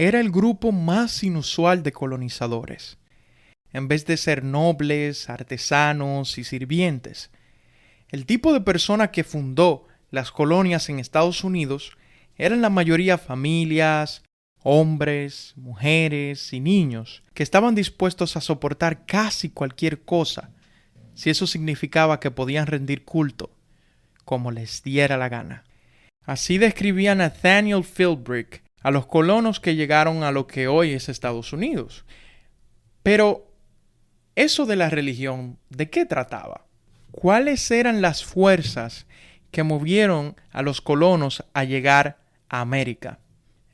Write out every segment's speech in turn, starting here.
era el grupo más inusual de colonizadores. En vez de ser nobles, artesanos y sirvientes, el tipo de persona que fundó las colonias en Estados Unidos eran la mayoría familias, hombres, mujeres y niños que estaban dispuestos a soportar casi cualquier cosa, si eso significaba que podían rendir culto, como les diera la gana. Así describía Nathaniel Philbrick a los colonos que llegaron a lo que hoy es Estados Unidos. Pero, eso de la religión, ¿de qué trataba? ¿Cuáles eran las fuerzas que movieron a los colonos a llegar a América?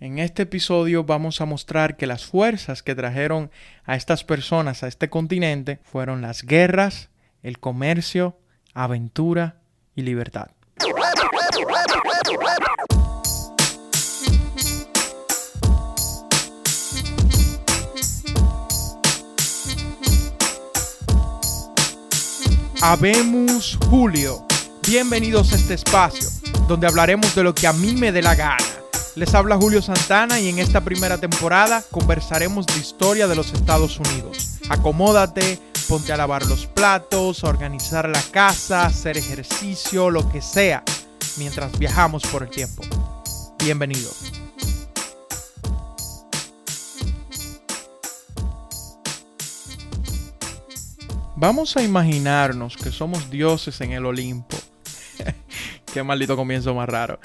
En este episodio vamos a mostrar que las fuerzas que trajeron a estas personas a este continente fueron las guerras, el comercio, aventura y libertad. Habemus Julio. Bienvenidos a este espacio, donde hablaremos de lo que a mí me dé la gana. Les habla Julio Santana y en esta primera temporada conversaremos de historia de los Estados Unidos. Acomódate, ponte a lavar los platos, a organizar la casa, a hacer ejercicio, lo que sea, mientras viajamos por el tiempo. Bienvenido. Vamos a imaginarnos que somos dioses en el Olimpo. Qué maldito comienzo más raro.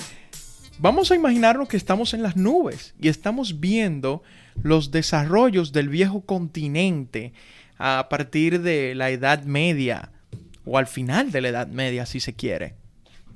Vamos a imaginarnos que estamos en las nubes y estamos viendo los desarrollos del viejo continente a partir de la Edad Media o al final de la Edad Media, si se quiere.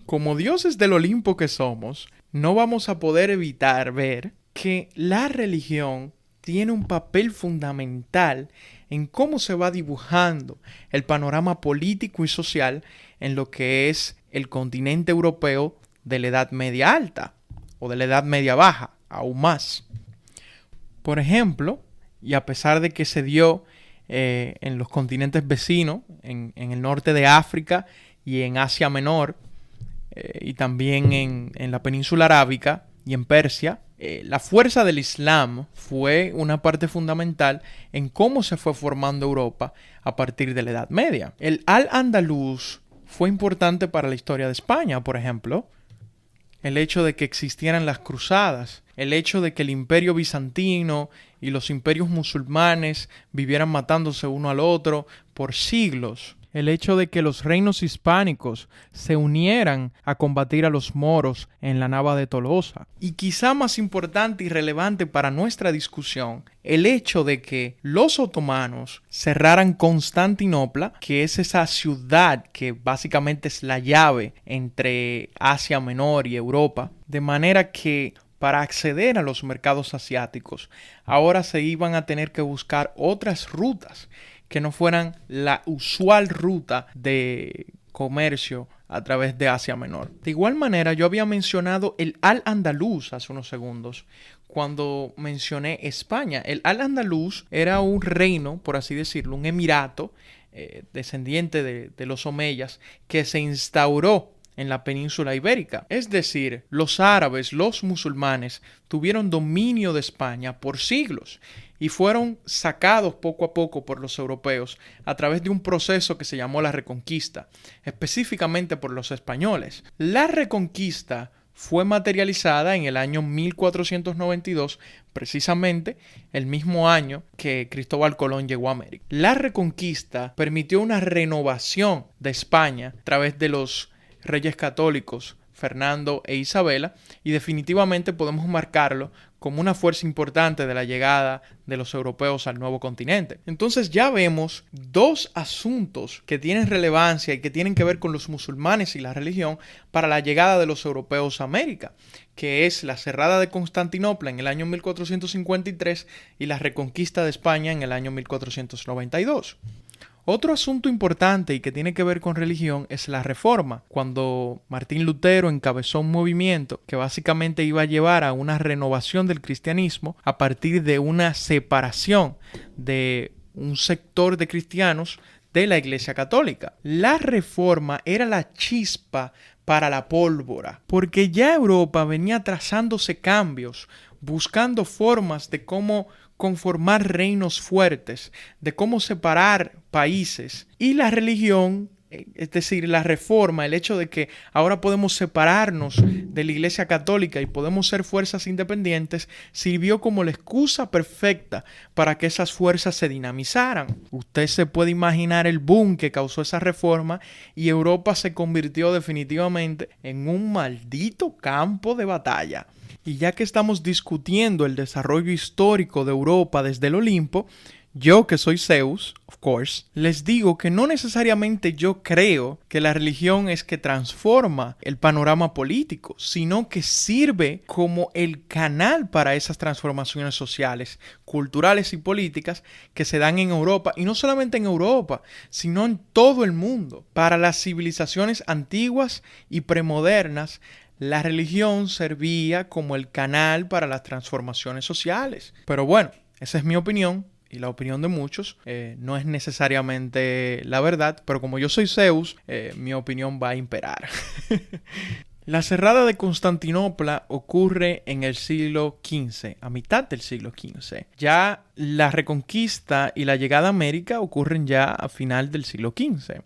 Como dioses del Olimpo que somos, no vamos a poder evitar ver que la religión tiene un papel fundamental en cómo se va dibujando el panorama político y social en lo que es el continente europeo de la Edad Media Alta o de la Edad Media Baja, aún más. Por ejemplo, y a pesar de que se dio en los continentes vecinos, en el norte de África y en Asia Menor, y también en la península arábica y en Persia, la fuerza del Islam fue una parte fundamental en cómo se fue formando Europa a partir de la Edad Media. El Al-Ándalus fue importante para la historia de España, por ejemplo. El hecho de que existieran las cruzadas, el hecho de que el imperio bizantino y los imperios musulmanes vivieran matándose uno al otro por siglos. El hecho de que los reinos hispánicos se unieran a combatir a los moros en la Nava de Tolosa. Y quizá más importante y relevante para nuestra discusión, el hecho de que los otomanos cerraran Constantinopla, que es esa ciudad que básicamente es la llave entre Asia Menor y Europa, de manera que para acceder a los mercados asiáticos, ahora se iban a tener que buscar otras rutas que no fueran la usual ruta de comercio a través de Asia Menor. De igual manera, yo había mencionado el Al-Ándalus hace unos segundos, cuando mencioné España. El Al-Ándalus era un reino, por así decirlo, un emirato descendiente de los omeyas, que se instauró en la península ibérica. Es decir, los árabes, los musulmanes, tuvieron dominio de España por siglos y fueron sacados poco a poco por los europeos a través de un proceso que se llamó la Reconquista, específicamente por los españoles. La Reconquista fue materializada en el año 1492, precisamente el mismo año que Cristóbal Colón llegó a América. La Reconquista permitió una renovación de España a través de los reyes católicos Fernando e Isabela, y definitivamente podemos marcarlo como una fuerza importante de la llegada de los europeos al nuevo continente. Entonces ya vemos dos asuntos que tienen relevancia y que tienen que ver con los musulmanes y la religión para la llegada de los europeos a América, que es la cerrada de Constantinopla en el año 1453 y la reconquista de España en el año 1492. Otro asunto importante y que tiene que ver con religión es la Reforma, cuando Martín Lutero encabezó un movimiento que básicamente iba a llevar a una renovación del cristianismo a partir de una separación de un sector de cristianos de la Iglesia Católica. La Reforma era la chispa para la pólvora, porque ya Europa venía trazándose cambios, buscando formas de cómo conformar reinos fuertes, de cómo separar países. Y la religión, es decir, la reforma, el hecho de que ahora podemos separarnos de la Iglesia Católica y podemos ser fuerzas independientes, sirvió como la excusa perfecta para que esas fuerzas se dinamizaran. Usted se puede imaginar el boom que causó esa reforma y Europa se convirtió definitivamente en un maldito campo de batalla. Y ya que estamos discutiendo el desarrollo histórico de Europa desde el Olimpo, yo, que soy Zeus, of course, les digo que no necesariamente yo creo que la religión es que transforma el panorama político, sino que sirve como el canal para esas transformaciones sociales, culturales y políticas que se dan en Europa, y no solamente en Europa, sino en todo el mundo. Para las civilizaciones antiguas y premodernas, la religión servía como el canal para las transformaciones sociales. Pero bueno, esa es mi opinión. Y la opinión de muchos no es necesariamente la verdad, pero como yo soy Zeus, mi opinión va a imperar. La cerrada de Constantinopla ocurre en el siglo XV, a mitad del siglo XV. Ya la reconquista y la llegada a América ocurren ya a final del siglo XV.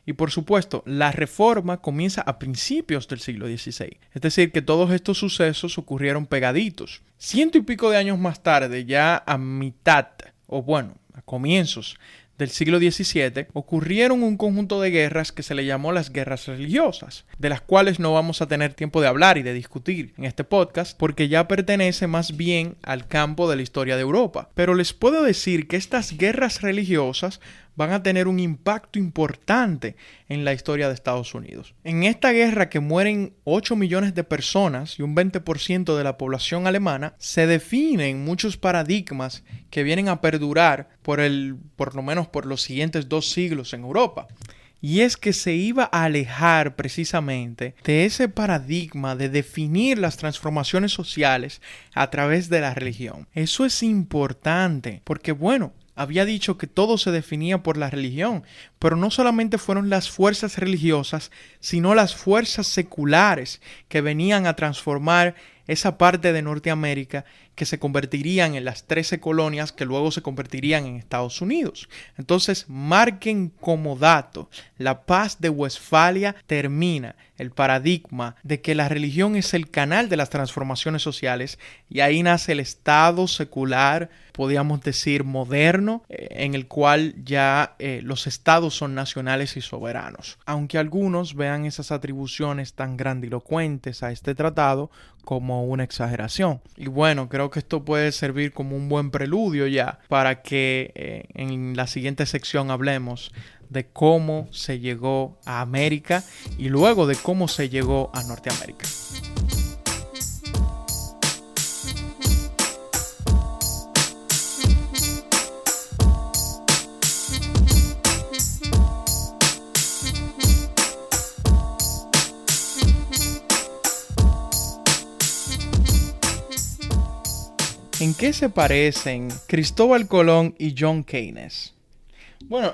Y por supuesto, la reforma comienza a principios del siglo XVI. Es decir, que todos estos sucesos ocurrieron pegaditos. 100 y pico de años más tarde, ya a mitad, o bueno, a comienzos del siglo XVII, ocurrieron un conjunto de guerras que se le llamó las guerras religiosas, de las cuales no vamos a tener tiempo de hablar y de discutir en este podcast, porque ya pertenece más bien al campo de la historia de Europa. Pero les puedo decir que estas guerras religiosas van a tener un impacto importante en la historia de Estados Unidos. En esta guerra, que mueren 8 millones de personas y un 20% de la población alemana, se definen muchos paradigmas que vienen a perdurar por lo menos por los siguientes 2 siglos en Europa. Y es que se iba a alejar precisamente de ese paradigma de definir las transformaciones sociales a través de la religión. Eso es importante porque, bueno, había dicho que todo se definía por la religión, pero no solamente fueron las fuerzas religiosas, sino las fuerzas seculares que venían a transformar esa parte de Norteamérica que se convertirían en las 13 colonias que luego se convertirían en Estados Unidos. Entonces, marquen como dato, la paz de Westfalia termina el paradigma de que la religión es el canal de las transformaciones sociales, y ahí nace el Estado secular, podríamos decir moderno, en el cual ya los estados son nacionales y soberanos. Aunque algunos vean esas atribuciones tan grandilocuentes a este tratado como una exageración. Y bueno, creo que esto puede servir como un buen preludio ya para que en la siguiente sección hablemos de cómo se llegó a América y luego de cómo se llegó a Norteamérica. ¿En qué se parecen Cristóbal Colón y John Keynes? Bueno,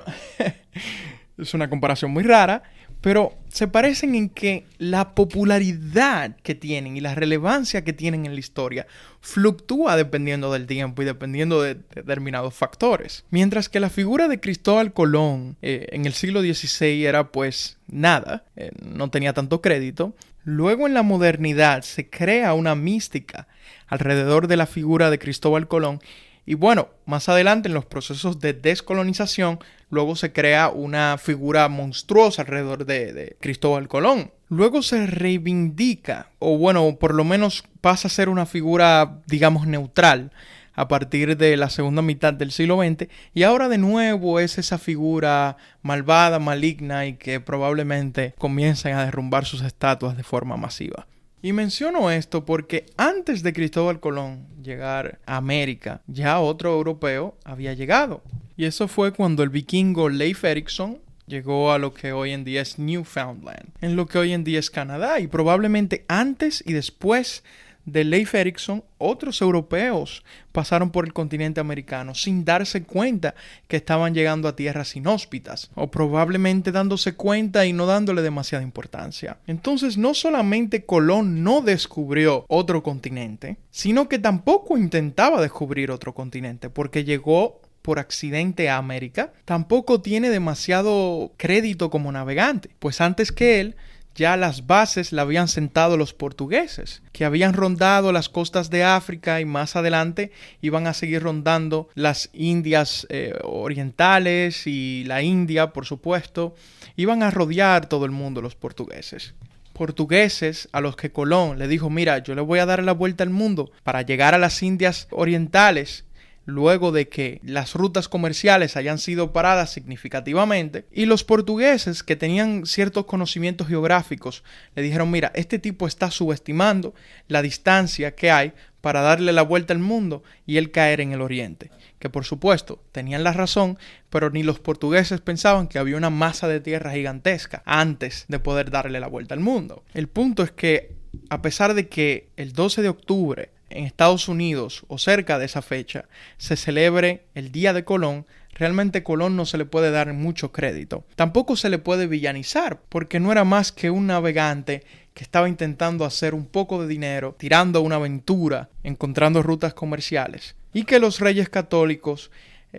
es una comparación muy rara, pero se parecen en que la popularidad que tienen y la relevancia que tienen en la historia fluctúa dependiendo del tiempo y dependiendo de determinados factores. Mientras que la figura de Cristóbal Colón en el siglo XVI era pues nada, no tenía tanto crédito. Luego en la modernidad se crea una mística alrededor de la figura de Cristóbal Colón. Y bueno, más adelante en los procesos de descolonización, luego se crea una figura monstruosa alrededor de Cristóbal Colón. Luego se reivindica, o bueno, por lo menos pasa a ser una figura, digamos, neutral a partir de la segunda mitad del siglo XX. Y ahora de nuevo es esa figura malvada, maligna y que probablemente comiencen a derrumbar sus estatuas de forma masiva. Y menciono esto porque antes de Cristóbal Colón llegar a América, ya otro europeo había llegado. Y eso fue cuando el vikingo Leif Erikson llegó a lo que hoy en día es Newfoundland, en lo que hoy en día es Canadá, y probablemente antes y después de Leif Erikson, otros europeos pasaron por el continente americano sin darse cuenta que estaban llegando a tierras inhóspitas, o probablemente dándose cuenta y no dándole demasiada importancia. Entonces, no solamente Colón no descubrió otro continente, sino que tampoco intentaba descubrir otro continente, porque llegó por accidente a América. Tampoco tiene demasiado crédito como navegante, pues antes que él, ya las bases la habían sentado los portugueses, que habían rondado las costas de África y más adelante iban a seguir rondando las Indias orientales y la India, por supuesto. Iban a rodear todo el mundo los portugueses. Portugueses a los que Colón le dijo, mira, yo le voy a dar la vuelta al mundo para llegar a las Indias orientales, luego de que las rutas comerciales hayan sido paradas significativamente, y los portugueses, que tenían ciertos conocimientos geográficos, le dijeron, mira, este tipo está subestimando la distancia que hay para darle la vuelta al mundo y él caer en el oriente. Que por supuesto tenían la razón, pero ni los portugueses pensaban que había una masa de tierra gigantesca antes de poder darle la vuelta al mundo. El punto es que, a pesar de que el 12 de octubre en Estados Unidos o cerca de esa fecha se celebre el Día de Colón, realmente Colón no se le puede dar mucho crédito. Tampoco se le puede villanizar, porque no era más que un navegante que estaba intentando hacer un poco de dinero, tirando una aventura, encontrando rutas comerciales, y que los reyes católicos,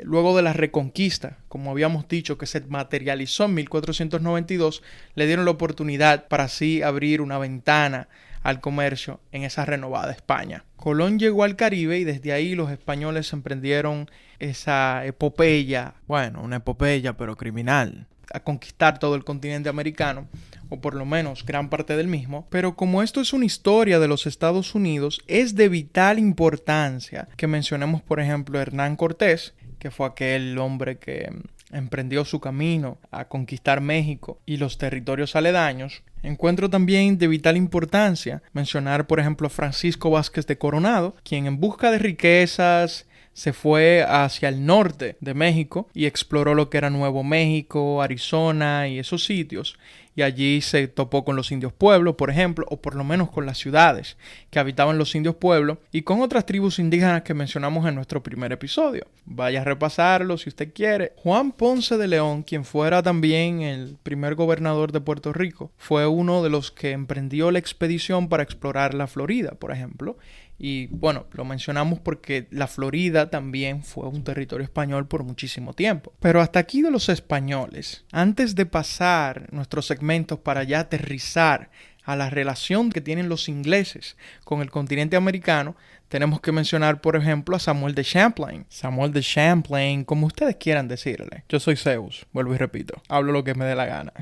luego de la reconquista, como habíamos dicho, que se materializó en 1492, le dieron la oportunidad para así abrir una ventana al comercio en esa renovada España. Colón llegó al Caribe y desde ahí los españoles emprendieron esa epopeya, bueno, una epopeya pero criminal, a conquistar todo el continente americano, o por lo menos gran parte del mismo. Pero como esto es una historia de los Estados Unidos, es de vital importancia que mencionemos, por ejemplo, a Hernán Cortés, que fue aquel hombre que emprendió su camino a conquistar México y los territorios aledaños. Encuentro también de vital importancia mencionar, por ejemplo, a Francisco Vázquez de Coronado, quien en busca de riquezas se fue hacia el norte de México y exploró lo que era Nuevo México, Arizona y esos sitios. Y allí se topó con los indios pueblos, por ejemplo, o por lo menos con las ciudades que habitaban los indios pueblos y con otras tribus indígenas que mencionamos en nuestro primer episodio. Vaya a repasarlo si usted quiere. Juan Ponce de León, quien fuera también el primer gobernador de Puerto Rico, fue uno de los que emprendió la expedición para explorar la Florida, por ejemplo. Y bueno, lo mencionamos porque la Florida también fue un territorio español por muchísimo tiempo. Pero hasta aquí de los españoles. Antes de pasar nuestros segmentos para ya aterrizar a la relación que tienen los ingleses con el continente americano, tenemos que mencionar, por ejemplo, a Samuel de Champlain. Samuel de Champlain, como ustedes quieran decirle. Yo soy Zeus, vuelvo y repito. Hablo lo que me dé la gana.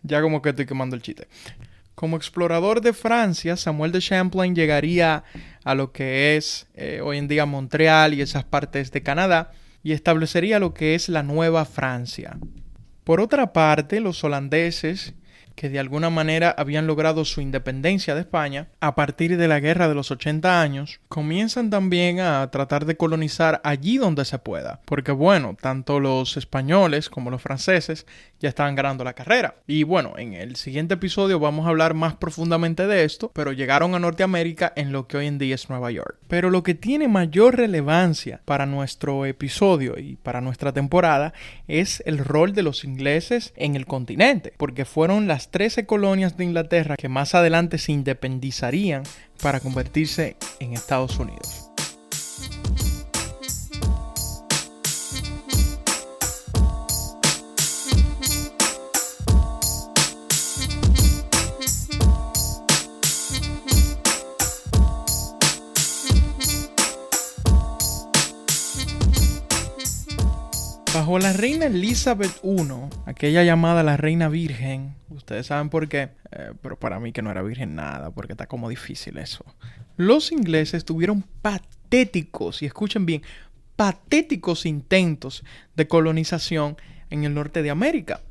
Ya como que estoy quemando el chiste. Como explorador de Francia, Samuel de Champlain llegaría a lo que es hoy en día Montreal y esas partes de Canadá y establecería lo que es la Nueva Francia. Por otra parte, los holandeses, que de alguna manera habían logrado su independencia de España a partir de la Guerra de los 80 años, comienzan también a tratar de colonizar allí donde se pueda. Porque bueno, tanto los españoles como los franceses ya estaban ganando la carrera. Y bueno, en el siguiente episodio vamos a hablar más profundamente de esto, pero llegaron a Norteamérica en lo que hoy en día es Nueva York. Pero lo que tiene mayor relevancia para nuestro episodio y para nuestra temporada es el rol de los ingleses en el continente, porque fueron las 13 colonias de Inglaterra que más adelante se independizarían para convertirse en Estados Unidos. Bajo la reina Elizabeth I, aquella llamada la reina virgen, ustedes saben por qué, pero para mí que no era virgen nada, porque está como difícil eso. Los ingleses tuvieron patéticos, y escuchen bien, patéticos intentos de colonización en el norte de América.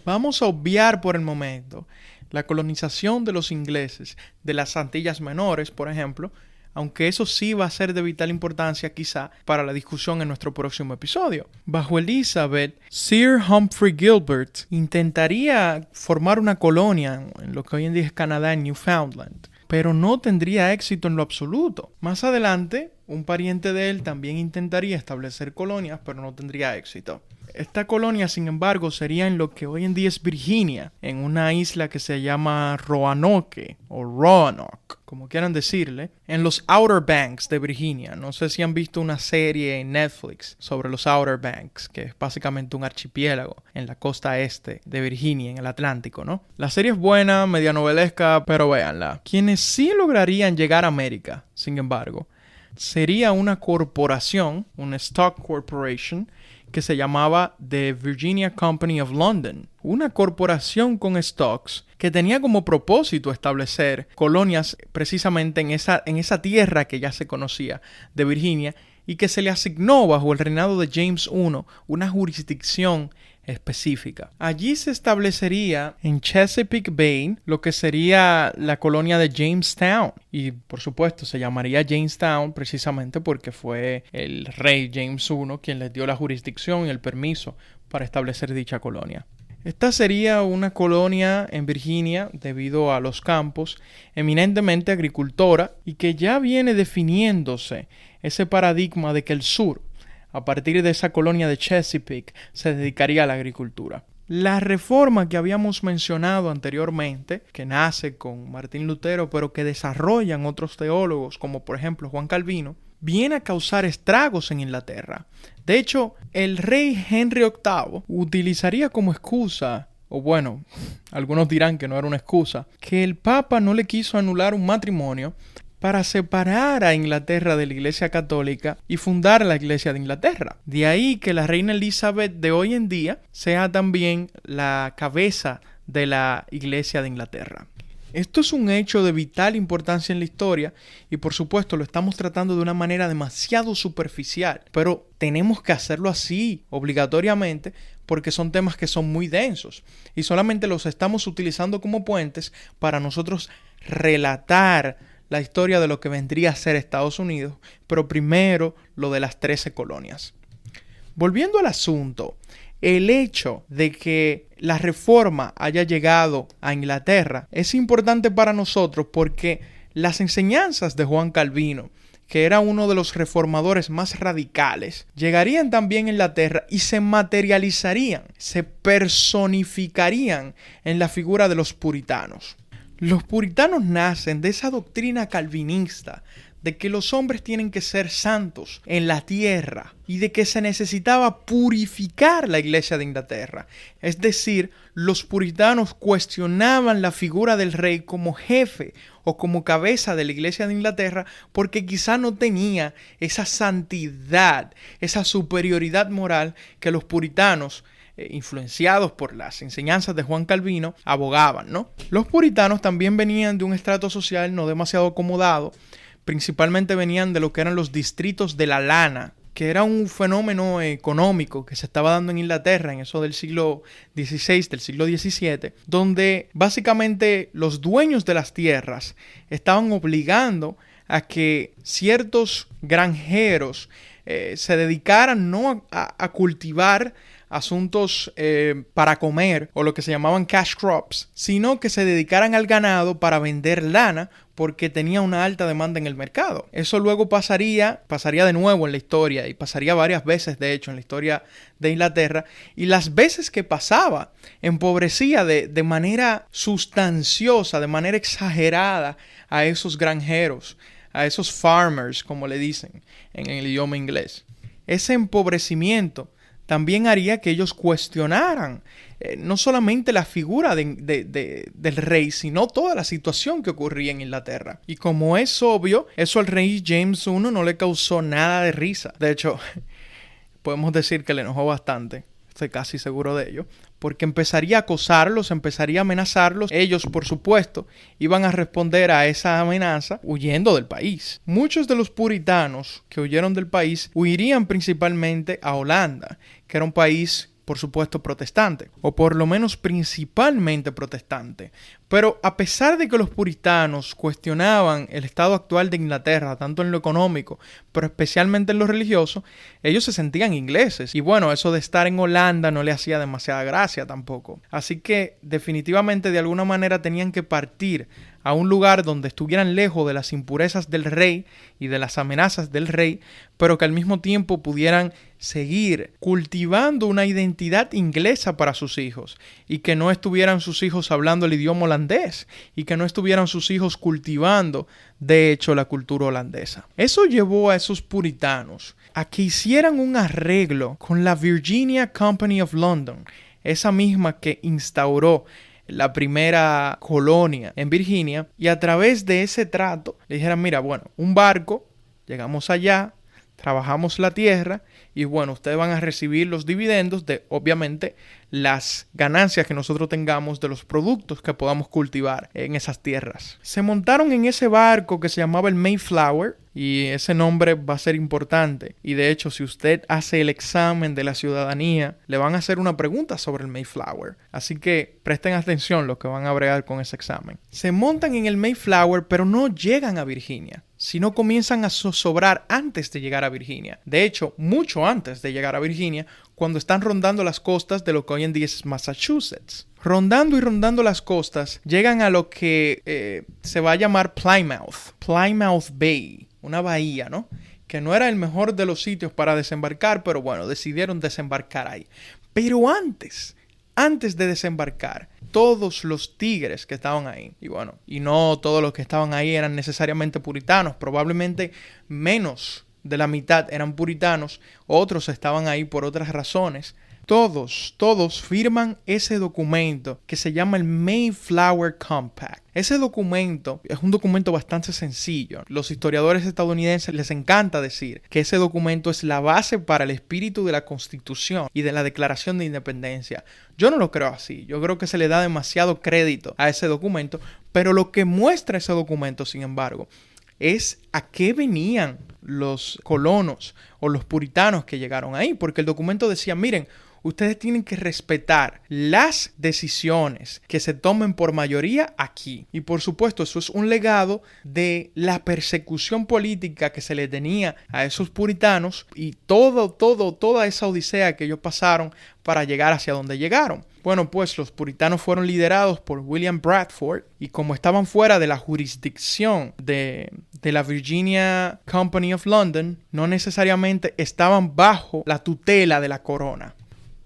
Vamos a obviar por el momento la colonización de los ingleses de las Antillas Menores, por ejemplo, aunque eso sí va a ser de vital importancia quizá para la discusión en nuestro próximo episodio. Bajo Elizabeth, Sir Humphrey Gilbert intentaría formar una colonia en lo que hoy en día es Canadá, en Newfoundland. pero no tendría éxito en lo absoluto. Más adelante, un pariente de él también intentaría establecer colonias, pero no tendría éxito. Esta colonia, sin embargo, sería en lo que hoy en día es Virginia, en una isla que se llama Roanoke o Roanoke, como quieran decirle, en los Outer Banks de Virginia. No sé si han visto una serie en Netflix sobre los Outer Banks, que es básicamente un archipiélago en la costa este de Virginia, en el Atlántico, ¿no? La serie es buena, media novelesca, pero véanla. Quienes sí lograrían llegar a América, sin embargo, sería una corporación, una stock corporation, que se llamaba The Virginia Company of London, una corporación con stocks que tenía como propósito establecer colonias precisamente en esa tierra que ya se conocía de Virginia y que se le asignó bajo el reinado de James I una jurisdicción específica. Allí se establecería en Chesapeake Bay lo que sería la colonia de Jamestown. Y por supuesto se llamaría Jamestown precisamente porque fue el rey James I quien les dio la jurisdicción y el permiso para establecer dicha colonia. Esta sería una colonia en Virginia debido a los campos, eminentemente agricultora, y que ya viene definiéndose ese paradigma de que el sur, a partir de esa colonia de Chesapeake, se dedicaría a la agricultura. La reforma que habíamos mencionado anteriormente, que nace con Martín Lutero, pero que desarrollan otros teólogos, como por ejemplo Juan Calvino, viene a causar estragos en Inglaterra. De hecho, el rey Henry VIII utilizaría como excusa, o bueno, algunos dirán que no era una excusa, que el Papa no le quiso anular un matrimonio para separar a Inglaterra de la Iglesia Católica y fundar la Iglesia de Inglaterra. De ahí que la reina Elizabeth de hoy en día sea también la cabeza de la Iglesia de Inglaterra. Esto es un hecho de vital importancia en la historia y por supuesto lo estamos tratando de una manera demasiado superficial, pero tenemos que hacerlo así obligatoriamente porque son temas que son muy densos y solamente los estamos utilizando como puentes para nosotros relatar la historia de lo que vendría a ser Estados Unidos, pero primero lo de las 13 colonias. Volviendo al asunto, el hecho de que la reforma haya llegado a Inglaterra es importante para nosotros porque las enseñanzas de Juan Calvino, que era uno de los reformadores más radicales, llegarían también a Inglaterra y se materializarían, se personificarían en la figura de los puritanos. Los puritanos nacen de esa doctrina calvinista de que los hombres tienen que ser santos en la tierra y de que se necesitaba purificar la Iglesia de Inglaterra. Es decir, los puritanos cuestionaban la figura del rey como jefe o como cabeza de la Iglesia de Inglaterra porque quizá no tenía esa santidad, esa superioridad moral que los puritanos, influenciados por las enseñanzas de Juan Calvino, abogaban, ¿no? Los puritanos también venían de un estrato social no demasiado acomodado. Principalmente venían de lo que eran los distritos de la lana, que era un fenómeno económico que se estaba dando en Inglaterra en eso del siglo XVI, del siglo XVII, donde básicamente los dueños de las tierras estaban obligando a que ciertos granjeros se dedicaran no a cultivar asuntos para comer o lo que se llamaban cash crops, sino que se dedicaran al ganado para vender lana porque tenía una alta demanda en el mercado. Eso luego pasaría de nuevo en la historia y pasaría varias veces de hecho en la historia de Inglaterra, y las veces que pasaba empobrecía de manera sustanciosa, de manera exagerada a esos granjeros, a esos farmers como le dicen en el idioma inglés. Ese empobrecimiento también haría que ellos cuestionaran no solamente la figura del rey, sino toda la situación que ocurría en Inglaterra. Y como es obvio, eso al rey James I no le causó nada de risa. De hecho, podemos decir que le enojó bastante. Estoy casi seguro de ello. Porque empezaría a acosarlos, empezaría a amenazarlos. Ellos, por supuesto, iban a responder a esa amenaza huyendo del país. Muchos de los puritanos que huyeron del país huirían principalmente a Holanda, que era un país, por supuesto, protestante, o por lo menos principalmente protestante. Pero a pesar de que los puritanos cuestionaban el estado actual de Inglaterra, tanto en lo económico, pero especialmente en lo religioso, ellos se sentían ingleses. Y bueno, eso de estar en Holanda no le hacía demasiada gracia tampoco. Así que definitivamente de alguna manera tenían que partir a un lugar donde estuvieran lejos de las impurezas del rey y de las amenazas del rey, pero que al mismo tiempo pudieran seguir cultivando una identidad inglesa para sus hijos y que no estuvieran sus hijos hablando el idioma holandés y que no estuvieran sus hijos cultivando, de hecho, la cultura holandesa. Eso llevó a esos puritanos a que hicieran un arreglo con la Virginia Company of London, esa misma que instauró la primera colonia en Virginia, y a través de ese trato le dijeran, mira, bueno, un barco, llegamos allá, trabajamos la tierra y bueno, ustedes van a recibir los dividendos de, obviamente, las ganancias que nosotros tengamos de los productos que podamos cultivar en esas tierras. Se montaron en ese barco que se llamaba el Mayflower y ese nombre va a ser importante. Y de hecho, si usted hace el examen de la ciudadanía, le van a hacer una pregunta sobre el Mayflower. Así que presten atención los que van a bregar con ese examen. Se montan en el Mayflower, pero no llegan a Virginia, sino comienzan a zozobrar antes de llegar a Virginia. De hecho, mucho antes de llegar a Virginia, cuando están rondando las costas de lo que hoy en día es Massachusetts. Rondando y rondando las costas, llegan a lo que se va a llamar Plymouth Bay, una bahía, ¿no? Que no era el mejor de los sitios para desembarcar, pero bueno, decidieron desembarcar ahí. Pero antes de desembarcar, todos los tigres que estaban ahí, y bueno, y no todos los que estaban ahí eran necesariamente puritanos, probablemente menos de la mitad eran puritanos, otros estaban ahí por otras razones. Todos firman ese documento que se llama el Mayflower Compact. Ese documento es un documento bastante sencillo. Los historiadores estadounidenses les encanta decir que ese documento es la base para el espíritu de la Constitución y de la Declaración de Independencia. Yo no lo creo así. Yo creo que se le da demasiado crédito a ese documento, pero lo que muestra ese documento, sin embargo, es a qué venían los colonos o los puritanos que llegaron ahí, porque el documento decía, miren, ustedes tienen que respetar las decisiones que se tomen por mayoría aquí. Y por supuesto, eso es un legado de la persecución política que se le tenía a esos puritanos y toda esa odisea que ellos pasaron para llegar hacia donde llegaron. Bueno, pues los puritanos fueron liderados por William Bradford y como estaban fuera de la jurisdicción de la Virginia Company of London, no necesariamente estaban bajo la tutela de la corona.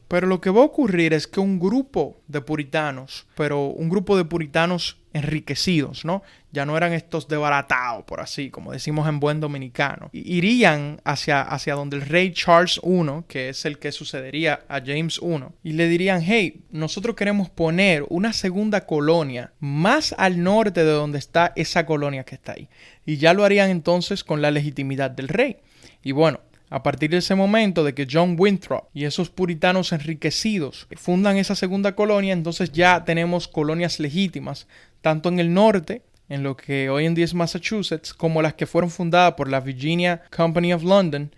Pero lo que va a ocurrir es que un grupo de puritanos, pero un grupo de puritanos enriquecidos, ¿no? Ya no eran estos desbaratados, por así, como decimos en buen dominicano. Irían hacia donde el rey Charles I, que es el que sucedería a James I, y le dirían, hey, nosotros queremos poner una segunda colonia más al norte de donde está esa colonia que está ahí. Y ya lo harían entonces con la legitimidad del rey. Y bueno, a partir de ese momento de que John Winthrop y esos puritanos enriquecidos fundan esa segunda colonia, entonces ya tenemos colonias legítimas, tanto en el norte, en lo que hoy en día es Massachusetts, como las que fueron fundadas por la Virginia Company of London,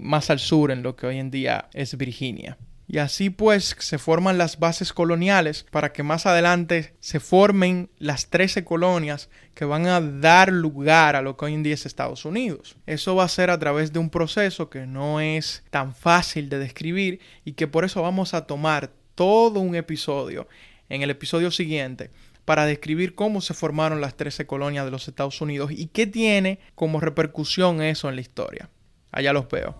más al sur, en lo que hoy en día es Virginia. Y así pues se forman las bases coloniales para que más adelante se formen las 13 colonias que van a dar lugar a lo que hoy en día es Estados Unidos. Eso va a ser a través de un proceso que no es tan fácil de describir y que por eso vamos a tomar todo un episodio en el episodio siguiente para describir cómo se formaron las 13 colonias de los Estados Unidos y qué tiene como repercusión eso en la historia. Allá los veo.